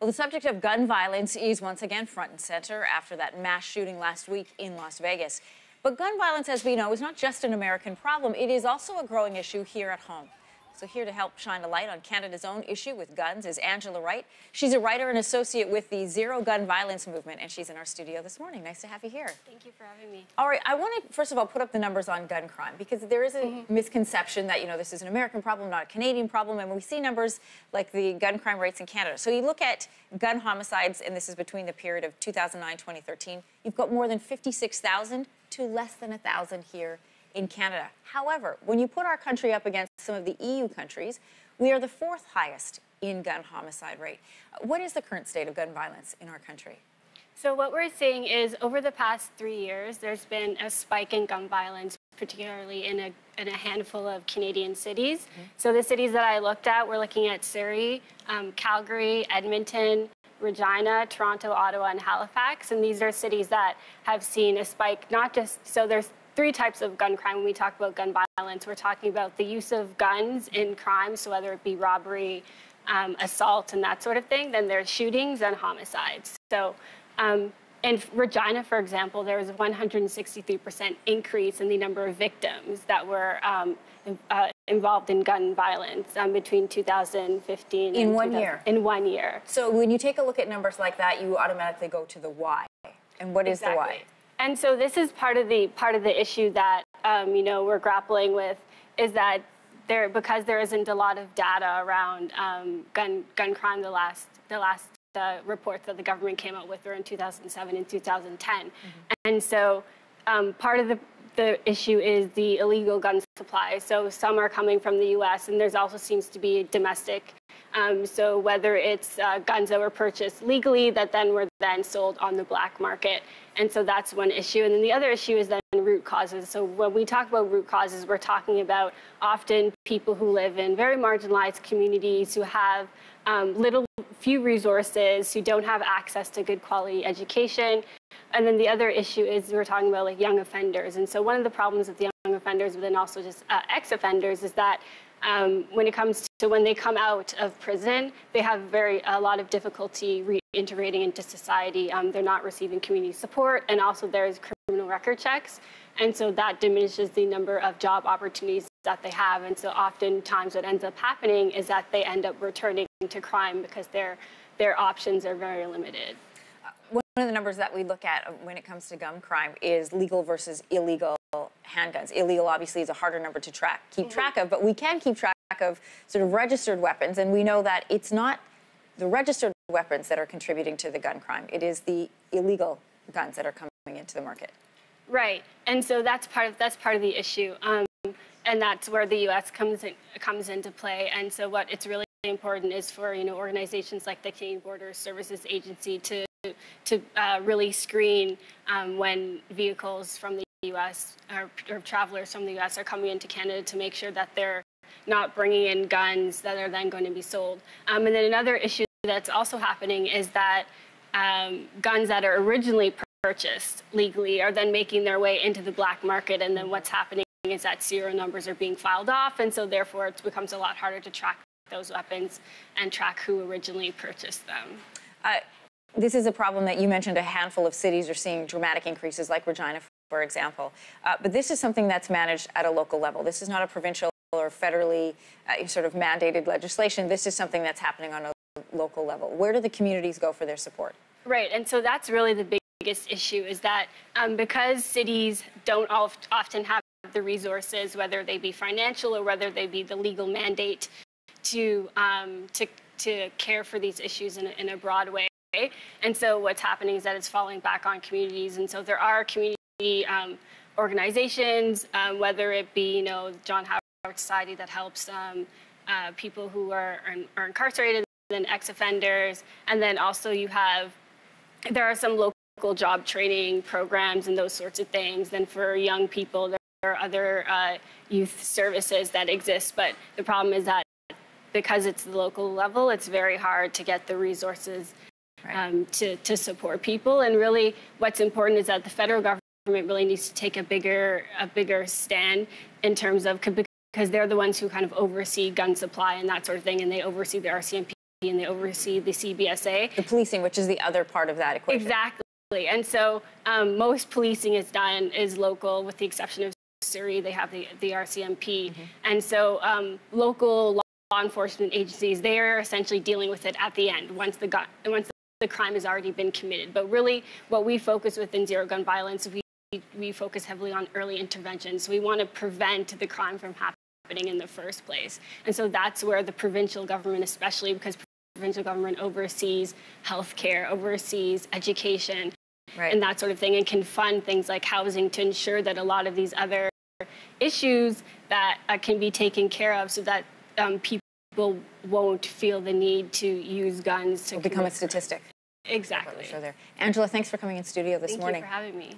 Well, the subject of gun violence is once again front and center after that mass shooting last week in Las Vegas. But gun violence, as we know, is not just an American problem. It is also a growing issue here at home. So here to help shine a light on Canada's own issue with guns is Angela Wright. She's a writer and associate with the Zero Gun Violence Movement, and she's in our studio this morning. Nice to have you here. Thank you for having me. All right, I want to, first of all, put up the numbers on gun crime, because there is a misconception that, this is an American problem, not a Canadian problem, and we see numbers like the gun crime rates in Canada. So you look at gun homicides, and this is between the period of 2009-2013, you've got more than 56,000 to less than 1,000 here in Canada. However, when you put our country up against some of the EU countries, we are the fourth highest in gun homicide rate. What is the current state of gun violence in our country? So what we're seeing is over the past 3 years, there's been a spike in gun violence, particularly in a handful of Canadian cities. So the cities that I looked at, we're looking at Surrey, Calgary, Edmonton, Regina, Toronto, Ottawa, and Halifax. And these are cities that have seen a spike, so there's three types of gun crime. When we talk about gun violence, we're talking about the use of guns in crime, so whether it be robbery, assault, and that sort of thing. Then there's shootings and homicides. So in Regina, for example, there was a 163% increase in the number of victims that were involved in gun violence between 2015 in 1 year. In 1 year. So when you take a look at numbers like that, you automatically go to the why. And what is the why? And so this is part of the issue that we're grappling with, is that because there isn't a lot of data around gun crime. The last reports that the government came out with were in 2007 and 2010, and so part of the issue is the illegal gun supply. So some are coming from the U.S. and there's also seems to be domestic. So whether it's guns that were purchased legally that then were sold on the black market. And so that's one issue. And then the other issue is then root causes. So when we talk about root causes, we're talking about often people who live in very marginalized communities, who have few resources, who don't have access to good quality education. And then the other issue is we're talking about like young offenders. And so one of the problems with young offenders, but then also just ex-offenders, is that when it comes to when they come out of prison, they have a lot of difficulty reintegrating into society. They're not receiving community support, and also there's criminal record checks. And so that diminishes the number of job opportunities that they have. And so oftentimes what ends up happening is that they end up returning to crime because their options are very limited. One of the numbers that we look at when it comes to gun crime is legal versus illegal handguns. Illegal, obviously, is a harder number to keep track of, but we can keep track of sort of registered weapons, and we know that it's not the registered weapons that are contributing to the gun crime. It is the illegal guns that are coming into the market. Right, and so that's part of the issue, and that's where the U.S. comes into play. And so what it's really important is for organizations like the Canadian Border Services Agency to really screen when vehicles from the U.S. or travelers from the U.S. are coming into Canada, to make sure that they're not bringing in guns that are then going to be sold. And then another issue that's also happening is that guns that are originally purchased legally are then making their way into the black market, and then what's happening is that serial numbers are being filed off, and so therefore it becomes a lot harder to track those weapons and track who originally purchased them. This is a problem that you mentioned. A handful of cities are seeing dramatic increases, like Regina, for example. But this is something that's managed at a local level. This is not a provincial or federally sort of mandated legislation. This is something that's happening on a local level. Where do the communities go for their support? Right, and so that's really the biggest issue, is that because cities don't often have the resources, whether they be financial or whether they be the legal mandate to care for these issues in a broad way. And so what's happening is that it's falling back on communities. And so there are community organizations, whether it be, John Howard Society, that helps people who are incarcerated and ex-offenders. And then also there are some local job training programs and those sorts of things. Then for young people, there are other youth services that exist. But the problem is that because it's the local level, it's very hard to get the resources to support people. And really what's important is that the federal government really needs to take a bigger stand in terms of, because they're the ones who kind of oversee gun supply and that sort of thing, and they oversee the RCMP and they oversee the CBSA. The policing, which is the other part of that equation. Exactly. And so most policing is local, with the exception of Surrey. They have the RCMP. And so local law enforcement agencies, they are essentially dealing with it at the end, once the crime has already been committed. But really, what we focus within Zero Gun Violence, we focus heavily on early intervention. So we want to prevent the crime from happening in the first place. And so that's where the provincial government, especially because provincial government oversees healthcare, oversees education, and that sort of thing, and can fund things like housing to ensure that a lot of these other issues that can be taken care of, so that people won't feel the need to use guns to become a statistic. Exactly. Angela, thanks for coming in studio this morning. Thank you for having me.